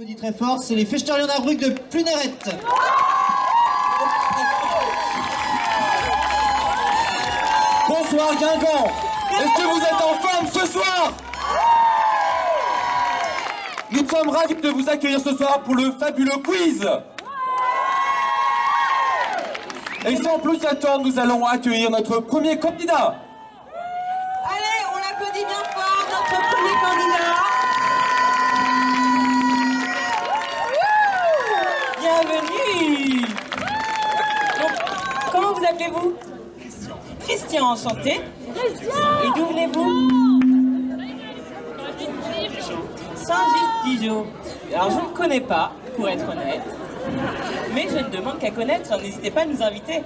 Applaudis très fort, c'est les Fechtarion-Arbrück de Pluneret. Bonsoir Guingamp. Est-ce que vous êtes en forme ce soir? Nous sommes ravis de vous accueillir ce soir pour le fabuleux quiz. Et sans plus attendre, nous allons accueillir notre premier candidat. Allez, on l'applaudit bien fort, notre premier candidat. Bienvenue. Donc, comment vous appelez-vous? Christian, enchanté. Et d'où venez-vous? Saint-Gilles-Dijon. Alors, je ne connais pas, pour être honnête. Mais je ne demande qu'à connaître, n'hésitez pas à nous inviter.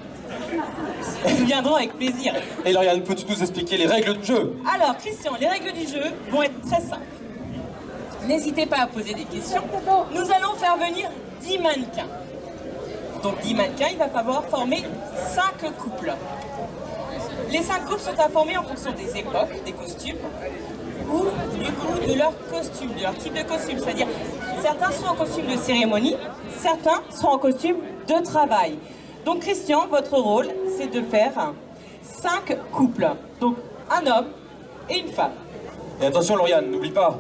Nous viendrons avec plaisir. Et Lauriane, peux-tu nous expliquer les règles du jeu? Alors, Christian, les règles du jeu vont être très simples. N'hésitez pas à poser des questions. Nous allons faire venir 10 mannequins. Donc 10 mannequins, il va falloir former 5 couples. Les 5 couples sont à former en fonction des époques, des costumes, ou du coup de leur costume, de leur type de costume. C'est-à-dire, certains seront en costume de cérémonie, certains seront en costume de travail. Donc Christian, votre rôle, c'est de faire 5 couples. Donc un homme et une femme. Et attention Lauriane, n'oublie pas,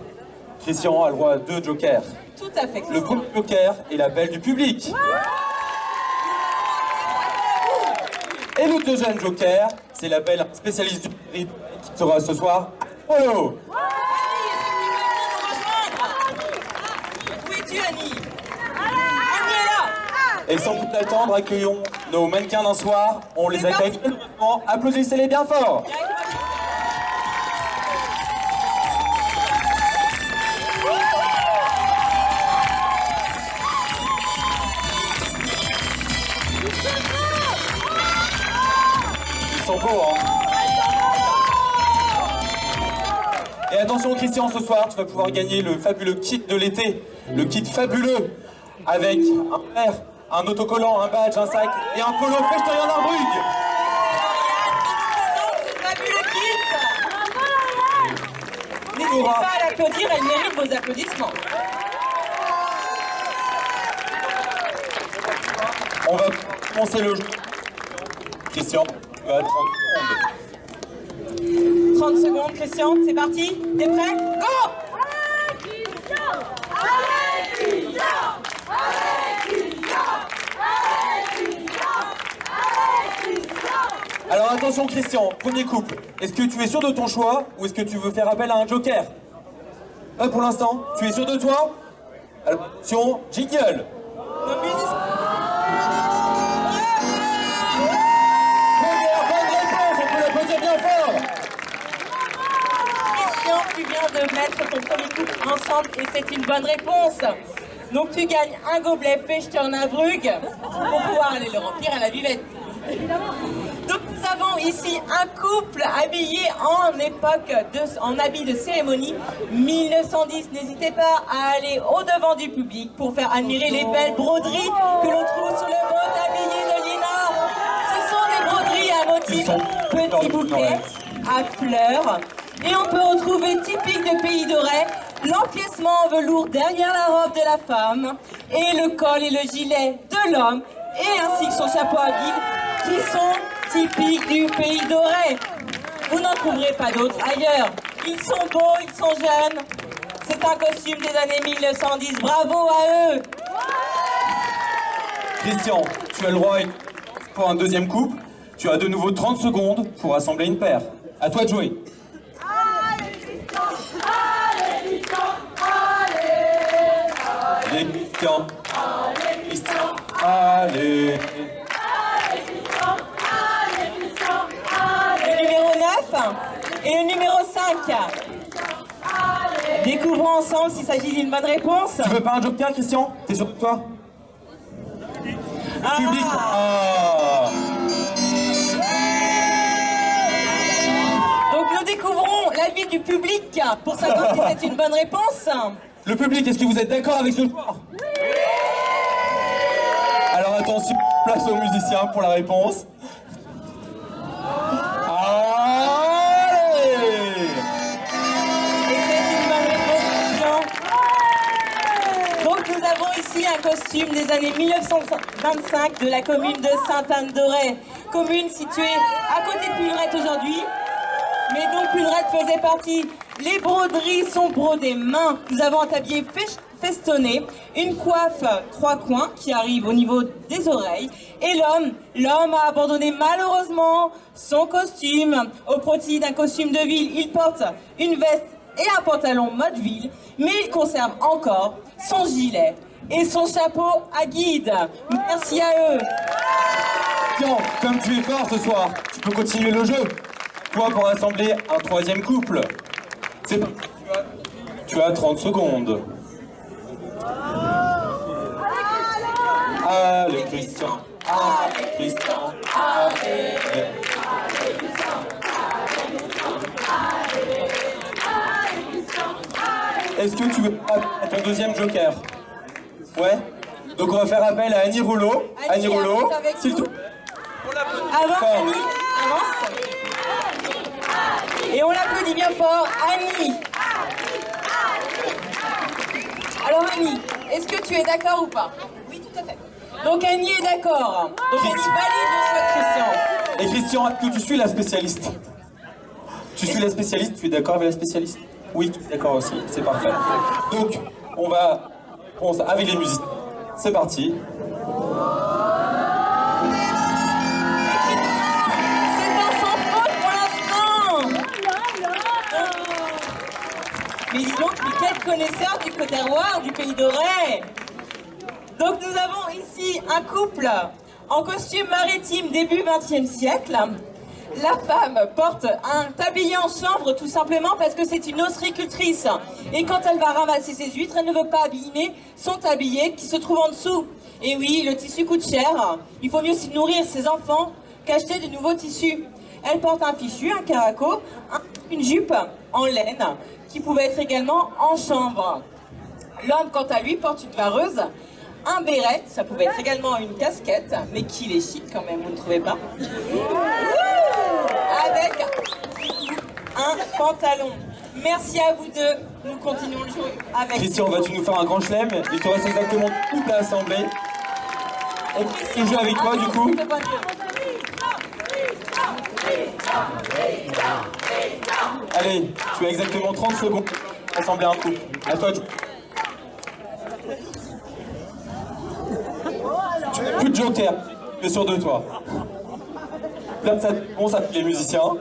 Christian a le droit à 2 jokers. Tout à fait, Christian. Le premier joker est la belle du public. Et le deuxième joker, c'est la belle spécialiste du rythme qui sera ce soir. Oh! Où es-tu, Annie? Annie est là. Et sans plus attendre, accueillons nos mannequins d'un soir. On les C'est accueille parti. chaleureusement. Applaudissez-les bien fort. Ils sont beaux, hein? Et attention Christian, ce soir, tu vas pouvoir gagner le fabuleux kit de l'été. Le kit fabuleux, avec un verre, un autocollant, un badge, un sac et un polo Fechtarion-Arbrück. C'est fabuleux kit. N'hésitez pas à l'applaudir, elle mérite vos applaudissements. On va commencer le jeu. Christian, tu as 30 secondes. 30 secondes, Christian, c'est parti. T'es prêt? Go! Alors attention Christian, premier couple. Est-ce que tu es sûr de ton choix ou est-ce que tu veux faire appel à un joker? Pour l'instant, tu es sûr de toi? Alors, attention, jingle. Nos musiciens. Première bonne réponse, on peut l'applaudir bien fort. Christian, tu viens de mettre ton premier couple ensemble et c'est une bonne réponse. Donc tu gagnes un gobelet Fechtarion-Arbrück pour pouvoir aller le remplir à la buvette. Donc nous avons ici un couple habillé en habit de cérémonie 1910. N'hésitez pas à aller au-devant du public pour faire admirer les belles broderies que l'on trouve sur le beau tablier de Lina. Ce sont des broderies à motif petit bouquet à fleurs. Et on peut retrouver typique de Pays d'Auray, l'encaissement en velours derrière la robe de la femme et le col et le gilet de l'homme et ainsi que son chapeau à guide qui sont typiques du Pays d'Auray. Vous n'en trouverez pas d'autres ailleurs. Ils sont beaux, ils sont jeunes. C'est un costume des années 1910. Bravo à eux. Christian, tu as le droit pour un deuxième couple. Tu as de nouveau 30 secondes pour assembler une paire. À toi de jouer. Allez Christian. Christian. Allez. Le numéro 9 et le numéro 5. Découvrons ensemble s'il s'agit d'une bonne réponse. Tu veux pas un joker Christian? T'es sûr de toi? Ah. Public. Ah. Donc nous découvrons l'avis du public pour savoir si c'est une bonne réponse. Le public, est-ce que vous êtes d'accord avec ce choix? Oui. Alors attention, place aux musiciens pour la réponse. Allez! Et c'est une bonne réponse, Christian. Donc ici un costume des années 1925 de la commune de Sainte-Anne-d'Auray, commune située à côté de Pullerette aujourd'hui. Mais dont Pullerette faisait partie. Les broderies sont brodées main. Nous avons un tablier festonné, une coiffe 3 coins qui arrive au niveau des oreilles. Et l'homme a abandonné malheureusement son costume au profit d'un costume de ville. Il porte une veste et un pantalon mode ville, mais il conserve encore son gilet et son chapeau à guide. Merci à eux. Tiens, comme tu es fort ce soir, tu peux continuer le jeu. Toi pour assembler un 3e couple. C'est parti. Tu as 30 secondes. Allez Christian, allez Christian, allez. Est-ce que tu veux ton 2e joker? Ouais. Donc on va faire appel à Annie Rouleau. Annie Rouleau, s'il te plaît. Avance Annie, avance. Et on l'applaudit bien fort, Annie. Alors Annie, est-ce que tu es d'accord ou pas? Oui, tout à fait. Donc Annie est d'accord. Donc Annie valide le choix de Christian. Et Christian, est-ce que tu suis la spécialiste? Tu suis la spécialiste? Tu es d'accord avec la spécialiste? Oui, tu es d'accord aussi, c'est parfait. Donc, on va avec les musiques. C'est parti. C'est un sans faute pour l'instant. Mais dis donc, mais quel connaisseur du terroir du pays d'Auray. Donc nous avons ici un couple en costume maritime début XXe siècle. La femme porte un tablier en chanvre tout simplement parce que c'est une ostréicultrice. Et quand elle va ramasser ses huîtres, elle ne veut pas abîmer son tablier qui se trouve en dessous. Et oui, le tissu coûte cher. Il faut mieux nourrir ses enfants qu'acheter de nouveaux tissus. Elle porte un fichu, un caraco, une jupe en laine qui pouvait être également en chanvre. L'homme, quant à lui, porte une vareuse, un béret, ça pouvait être également une casquette, mais qu'il est chic quand même, vous ne trouvez pas? Avec un pantalon. Merci à vous deux. Nous continuons le jeu avec... Christian, vas-tu nous faire un grand chelem? Il te reste exactement tout à assembler. On peut ce jeu avec toi du coup? Allez, tu as exactement 30 secondes pour assembler un couple. À toi, tu n'as plus de joker, tu es sûr de toi. Plein de ça, bon, ça les musiciens.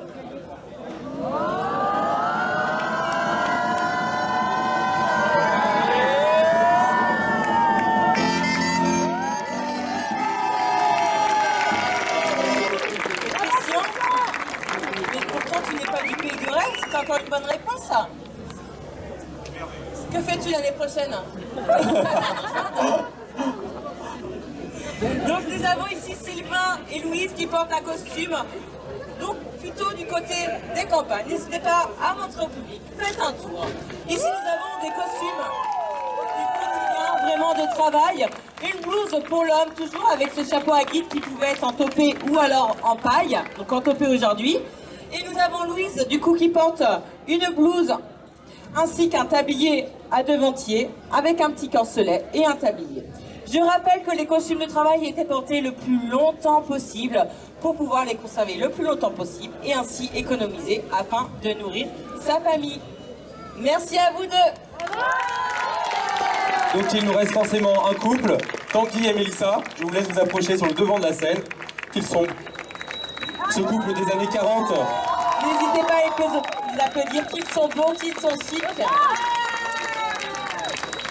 Mais pourtant tu n'es pas du pays du Reste, c'est encore une bonne réponse ça. Que fais-tu l'année prochaine? Donc nous avons ici Sylvain et Louise qui portent un costume, donc plutôt du côté des campagnes. N'hésitez pas à montrer au public, faites un tour. Ici nous avons des costumes du quotidien, vraiment de travail. Une blouse pour l'homme, toujours avec ce chapeau à guide qui pouvait être en topé ou alors en paille, donc en topé aujourd'hui. Et nous avons Louise du coup qui porte une blouse ainsi qu'un tablier à devantier avec un petit corselet et un tablier. Je rappelle que les costumes de travail étaient portés le plus longtemps possible pour pouvoir les conserver le plus longtemps possible et ainsi économiser afin de nourrir sa famille. Merci à vous deux. Donc il nous reste forcément un couple, Tanguy et Mélissa. Je vous laisse vous approcher sur le devant de la scène. Qu'ils sont ce couple des années 40. N'hésitez pas à les applaudir, qu'ils sont beaux, qu'ils sont chics.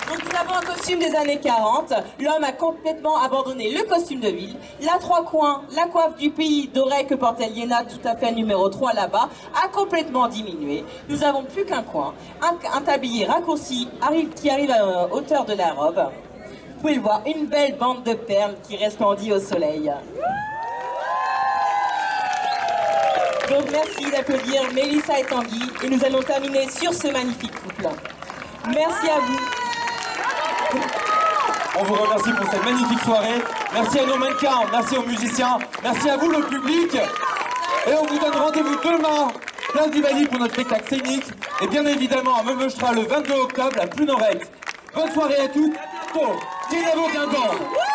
Donc nous avons un costume des années 40. L'homme a complètement abandonné le costume de ville. La 3 coins, la coiffe du pays d'Auray que portait Liena, tout à fait numéro 3 là-bas, a complètement diminué. Nous avons plus qu'un coin. Un tablier raccourci qui arrive à hauteur de la robe. Vous pouvez le voir, une belle bande de perles qui resplendit au soleil. Donc merci d'applaudir Mélissa et Tanguy. Et nous allons terminer sur ce magnifique couple. Merci à vous. On vous remercie pour cette magnifique soirée. Merci à nos mannequins, merci aux musiciens, merci à vous le public. Et on vous donne rendez-vous demain, place du Bali pour notre spectacle scénique. Et bien évidemment à Meumeuchera le 22 octobre à Plounorette. Bonne soirée à tous. Marco, Guillermo Guingamp.